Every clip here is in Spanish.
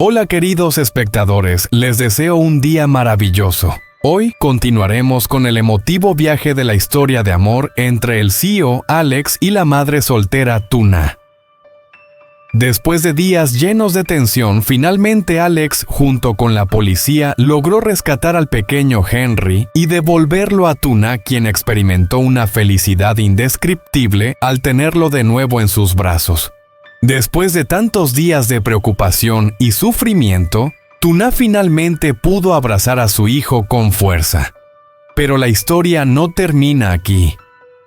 Hola queridos espectadores, les deseo un día maravilloso. Hoy continuaremos con el emotivo viaje de la historia de amor entre el CEO Alex y la madre soltera Tuna. Después de días llenos de tensión, finalmente Alex, junto con la policía, logró rescatar al pequeño Henry y devolverlo a Tuna, quien experimentó una felicidad indescriptible al tenerlo de nuevo en sus brazos. Después de tantos días de preocupación y sufrimiento, Tuna finalmente pudo abrazar a su hijo con fuerza. Pero la historia no termina aquí.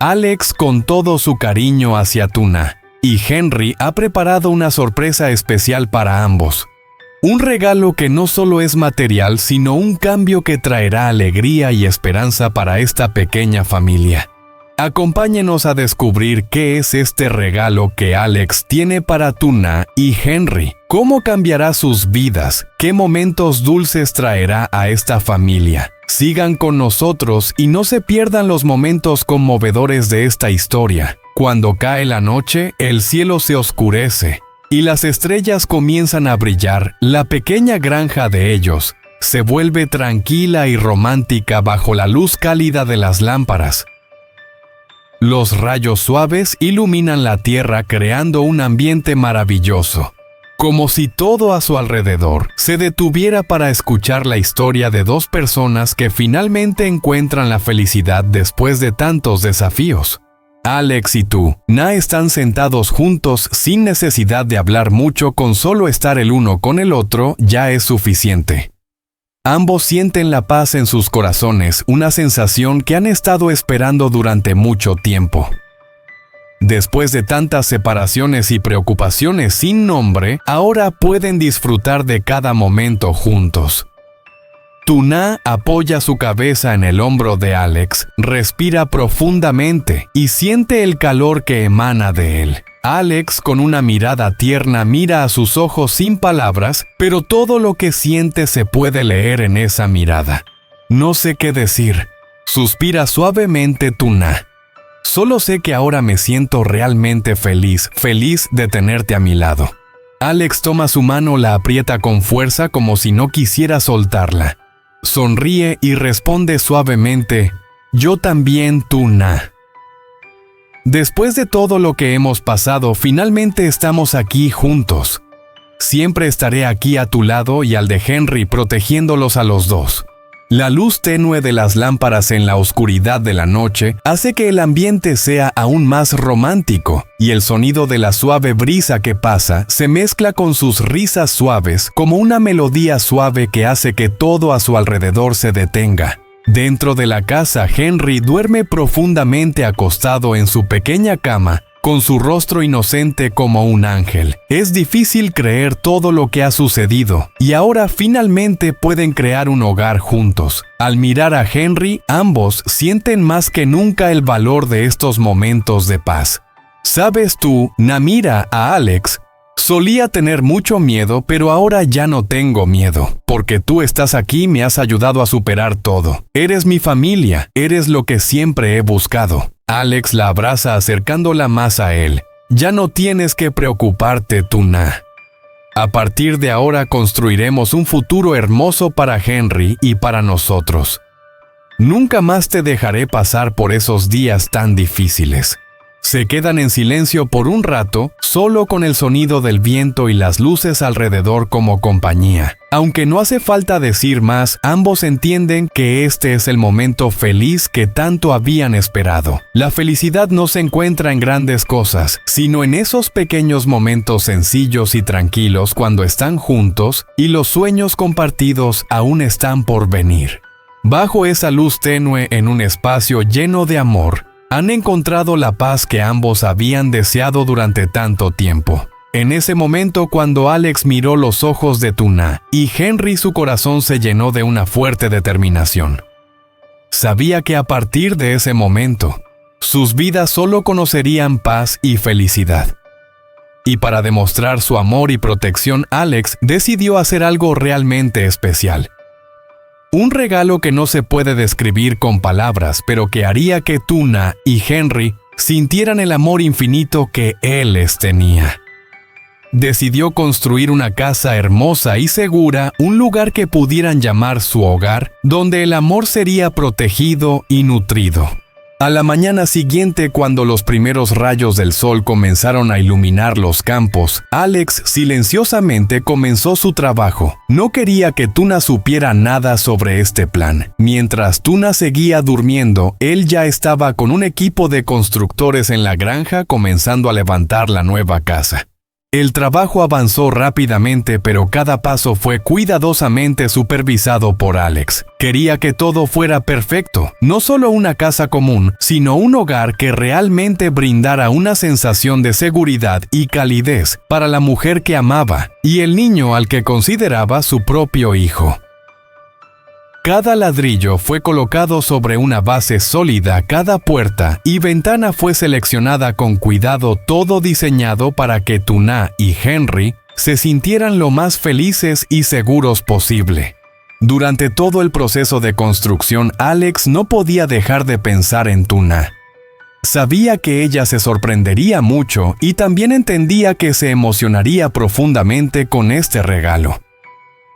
Alex, con todo su cariño hacia Tuna, y Henry ha preparado una sorpresa especial para ambos. Un regalo que no solo es material, sino un cambio que traerá alegría y esperanza para esta pequeña familia. Acompáñenos a descubrir qué es este regalo que Alex tiene para Tuna y Henry, cómo cambiará sus vidas, qué momentos dulces traerá a esta familia. Sigan con nosotros y no se pierdan los momentos conmovedores de esta historia. Cuando cae la noche, el cielo se oscurece y las estrellas comienzan a brillar. La pequeña granja de ellos se vuelve tranquila y romántica bajo la luz cálida de las lámparas. Los rayos suaves iluminan la tierra creando un ambiente maravilloso, como si todo a su alrededor se detuviera para escuchar la historia de dos personas que finalmente encuentran la felicidad después de tantos desafíos. Alex y Tuna están sentados juntos sin necesidad de hablar mucho, con solo estar el uno con el otro ya es suficiente. Ambos sienten la paz en sus corazones, una sensación que han estado esperando durante mucho tiempo. Después de tantas separaciones y preocupaciones sin nombre, ahora pueden disfrutar de cada momento juntos. Tuna apoya su cabeza en el hombro de Alex, respira profundamente y siente el calor que emana de él. Alex, con una mirada tierna, mira a sus ojos sin palabras, pero todo lo que siente se puede leer en esa mirada. No sé qué decir. Suspira suavemente Tuna. Solo sé que ahora me siento realmente feliz de tenerte a mi lado. Alex toma su mano, la aprieta con fuerza como si no quisiera soltarla. Sonríe y responde suavemente, «Yo también, Tuna». Después de todo lo que hemos pasado, finalmente estamos aquí juntos. Siempre estaré aquí a tu lado y al de Henry, protegiéndolos a los dos. La luz tenue de las lámparas en la oscuridad de la noche hace que el ambiente sea aún más romántico, y el sonido de la suave brisa que pasa se mezcla con sus risas suaves como una melodía suave que hace que todo a su alrededor se detenga. Dentro de la casa, Henry duerme profundamente acostado en su pequeña cama, con su rostro inocente como un ángel. Es difícil creer todo lo que ha sucedido, y ahora finalmente pueden crear un hogar juntos. Al mirar a Henry, ambos sienten más que nunca el valor de estos momentos de paz. ¿Sabes tú, Namira, a Alex? Solía tener mucho miedo, pero ahora ya no tengo miedo, porque tú estás aquí y me has ayudado a superar todo. Eres mi familia, eres lo que siempre he buscado. Alex la abraza acercándola más a él. Ya no tienes que preocuparte, Tuna. A partir de ahora construiremos un futuro hermoso para Henry y para nosotros. Nunca más te dejaré pasar por esos días tan difíciles. Se quedan en silencio por un rato, solo con el sonido del viento y las luces alrededor como compañía. Aunque no hace falta decir más, ambos entienden que este es el momento feliz que tanto habían esperado. La felicidad no se encuentra en grandes cosas, sino en esos pequeños momentos sencillos y tranquilos cuando están juntos y los sueños compartidos aún están por venir. Bajo esa luz tenue en un espacio lleno de amor, han encontrado la paz que ambos habían deseado durante tanto tiempo. En ese momento, cuando Alex miró los ojos de Tuna y Henry, su corazón se llenó de una fuerte determinación. Sabía que a partir de ese momento, sus vidas solo conocerían paz y felicidad. Y para demostrar su amor y protección, Alex decidió hacer algo realmente especial. Un regalo que no se puede describir con palabras, pero que haría que Tuna y Henry sintieran el amor infinito que él les tenía. decidió construir una casa hermosa y segura, un lugar que pudieran llamar su hogar, donde el amor sería protegido y nutrido. A la mañana siguiente, cuando los primeros rayos del sol comenzaron a iluminar los campos, Alex silenciosamente comenzó su trabajo. No quería que Tuna supiera nada sobre este plan. Mientras Tuna seguía durmiendo, él ya estaba con un equipo de constructores en la granja comenzando a levantar la nueva casa. El trabajo avanzó rápidamente, pero cada paso fue cuidadosamente supervisado por Alex. Quería que todo fuera perfecto, no solo una casa común, sino un hogar que realmente brindara una sensación de seguridad y calidez para la mujer que amaba y el niño al que consideraba su propio hijo. Cada ladrillo fue colocado sobre una base sólida, cada puerta y ventana fue seleccionada con cuidado, todo diseñado para que Tuna y Henry se sintieran lo más felices y seguros posible. Durante todo el proceso de construcción, Alex no podía dejar de pensar en Tuna. Sabía que ella se sorprendería mucho y también entendía que se emocionaría profundamente con este regalo.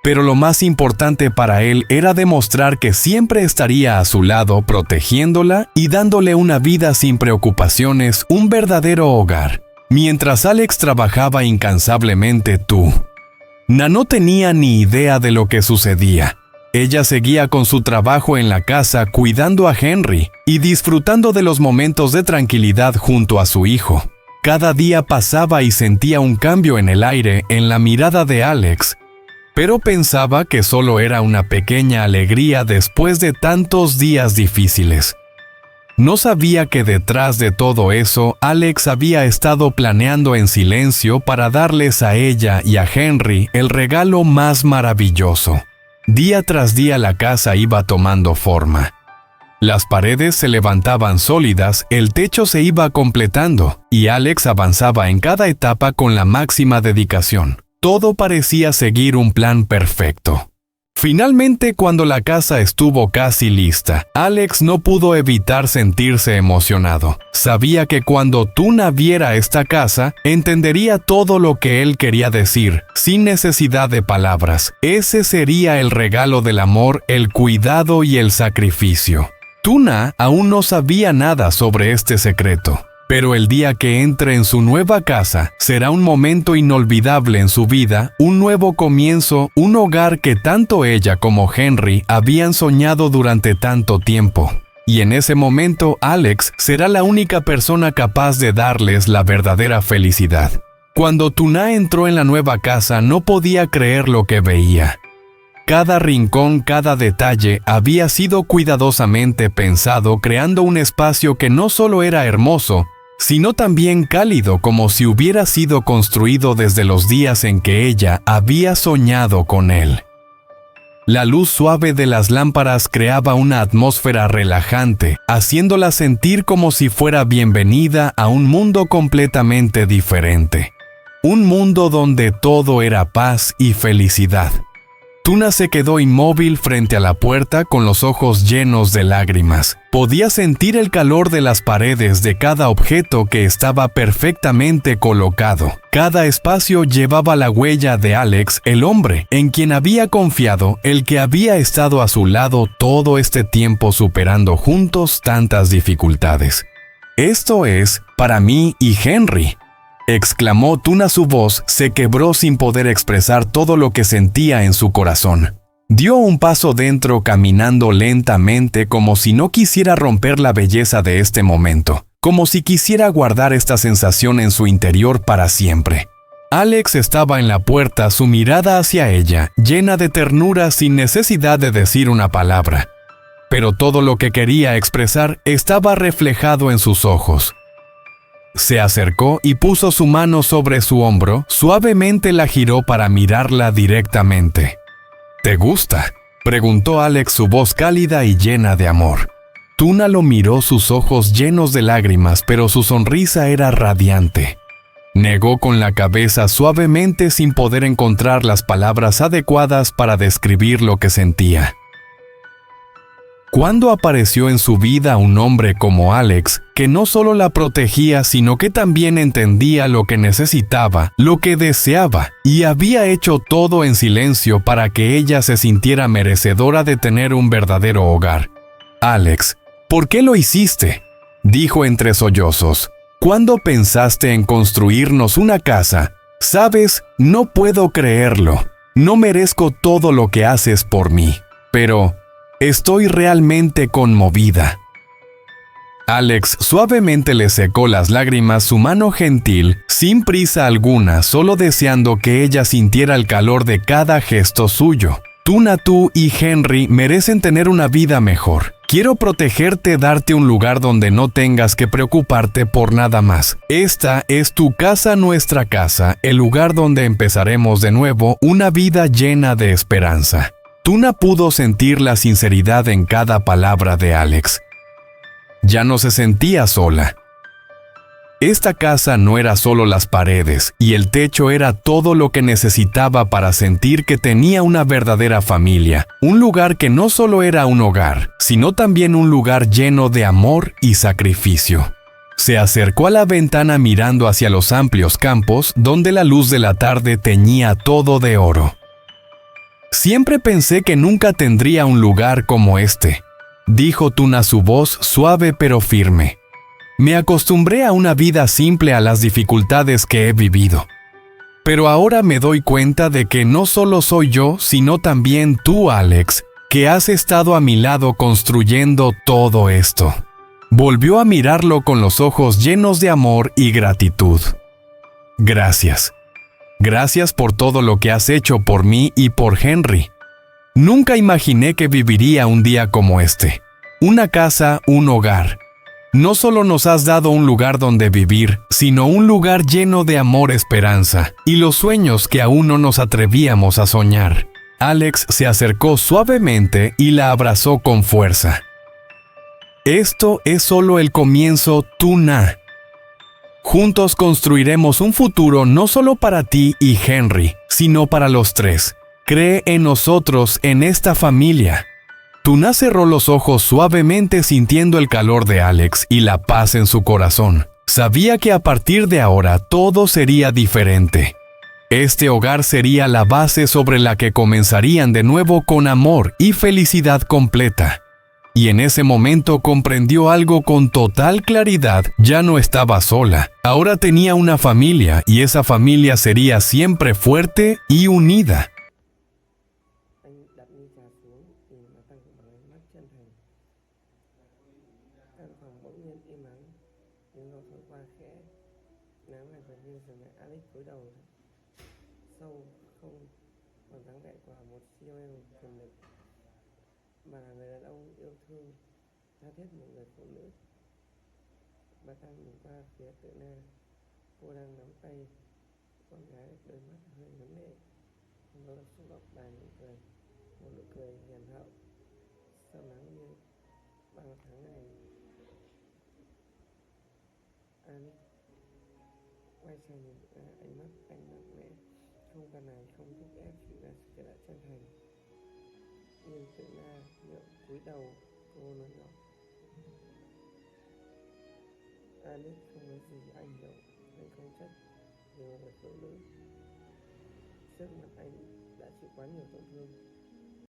Pero lo más importante para él era demostrar que siempre estaría a su lado protegiéndola y dándole una vida sin preocupaciones, un verdadero hogar. Mientras Alex trabajaba incansablemente, Tuna no tenía ni idea de lo que sucedía. Ella seguía con su trabajo en la casa cuidando a Henry y disfrutando de los momentos de tranquilidad junto a su hijo. Cada día pasaba y sentía un cambio en el aire, en la mirada de Alex, pero pensaba que solo era una pequeña alegría después de tantos días difíciles. No sabía que detrás de todo eso, Alex había estado planeando en silencio para darles a ella y a Henry el regalo más maravilloso. Día tras día la casa iba tomando forma. Las paredes se levantaban sólidas, el techo se iba completando, y Alex avanzaba en cada etapa con la máxima dedicación. Todo parecía seguir un plan perfecto. Finalmente, cuando la casa estuvo casi lista, Alex no pudo evitar sentirse emocionado. Sabía que cuando Tuna viera esta casa, entendería todo lo que él quería decir, sin necesidad de palabras. Ese sería el regalo del amor, el cuidado y el sacrificio. Tuna aún no sabía nada sobre este secreto. Pero el día que entre en su nueva casa será un momento inolvidable en su vida, un nuevo comienzo, un hogar que tanto ella como Henry habían soñado durante tanto tiempo. Y en ese momento, Alex será la única persona capaz de darles la verdadera felicidad. Cuando Tuna entró en la nueva casa, no podía creer lo que veía. Cada rincón, cada detalle había sido cuidadosamente pensado, creando un espacio que no solo era hermoso, sino también cálido, como si hubiera sido construido desde los días en que ella había soñado con él. La luz suave de las lámparas creaba una atmósfera relajante, haciéndola sentir como si fuera bienvenida a un mundo completamente diferente. Un mundo donde todo era paz y felicidad. Tuna se quedó inmóvil frente a la puerta con los ojos llenos de lágrimas. Podía sentir el calor de las paredes, de cada objeto que estaba perfectamente colocado. Cada espacio llevaba la huella de Alex, el hombre en quien había confiado, el que había estado a su lado todo este tiempo superando juntos tantas dificultades. Esto es para mí y Henry, exclamó Tuna. Su voz se quebró sin poder expresar todo lo que sentía en su corazón. Dio un paso dentro, caminando lentamente como si no quisiera romper la belleza de este momento, como si quisiera guardar esta sensación en su interior para siempre. Alex estaba en la puerta, su mirada hacia ella, llena de ternura sin necesidad de decir una palabra. Pero todo lo que quería expresar estaba reflejado en sus ojos. Se acercó y puso su mano sobre su hombro, suavemente la giró para mirarla directamente. ¿Te gusta?, preguntó Alex, su voz cálida y llena de amor. Tuna lo miró, sus ojos llenos de lágrimas, pero su sonrisa era radiante. Negó con la cabeza suavemente sin poder encontrar las palabras adecuadas para describir lo que sentía. ¿Cuándo apareció en su vida un hombre como Alex, que no solo la protegía, sino que también entendía lo que necesitaba, lo que deseaba, y había hecho todo en silencio para que ella se sintiera merecedora de tener un verdadero hogar? Alex, ¿por qué lo hiciste?, dijo entre sollozos. ¿Cuándo pensaste en construirnos una casa? Sabes, no puedo creerlo. No merezco todo lo que haces por mí, pero estoy realmente conmovida. Alex suavemente le secó las lágrimas su mano gentil, sin prisa alguna, solo deseando que ella sintiera el calor de cada gesto suyo. Tuna, tú y Henry merecen tener una vida mejor. Quiero protegerte, darte un lugar donde no tengas que preocuparte por nada más. Esta es tu casa, nuestra casa, el lugar donde empezaremos de nuevo una vida llena de esperanza. Tuna pudo sentir la sinceridad en cada palabra de Alex. Ya no se sentía sola. Esta casa no era solo las paredes, y el techo era todo lo que necesitaba para sentir que tenía una verdadera familia, un lugar que no solo era un hogar, sino también un lugar lleno de amor y sacrificio. Se acercó a la ventana mirando hacia los amplios campos, donde la luz de la tarde teñía todo de oro. Siempre pensé que nunca tendría un lugar como este, dijo Tuna, su voz suave pero firme. Me acostumbré a una vida simple, a las dificultades que he vivido. Pero ahora me doy cuenta de que no solo soy yo, sino también tú, Alex, que has estado a mi lado construyendo todo esto. Volvió a mirarlo con los ojos llenos de amor y gratitud. Gracias. Gracias por todo lo que has hecho por mí y por Henry. Nunca imaginé que viviría un día como este. Una casa, un hogar. No solo nos has dado un lugar donde vivir, sino un lugar lleno de amor, esperanza y los sueños que aún no nos atrevíamos a soñar. Alex se acercó suavemente y la abrazó con fuerza. Esto es solo el comienzo, Tuna. Juntos construiremos un futuro no solo para ti y Henry, sino para los tres. Cree en nosotros, en esta familia. Tuna cerró los ojos suavemente, sintiendo el calor de Alex y la paz en su corazón. Sabía que a partir de ahora todo sería diferente. Este hogar sería la base sobre la que comenzarían de nuevo con amor y felicidad completa. Y en ese momento comprendió algo con total claridad. Ya no estaba sola. Ahora tenía una familia, y esa familia sería siempre fuerte y unida. Trước mặt anh đã chịu quá nhiều tổn thương.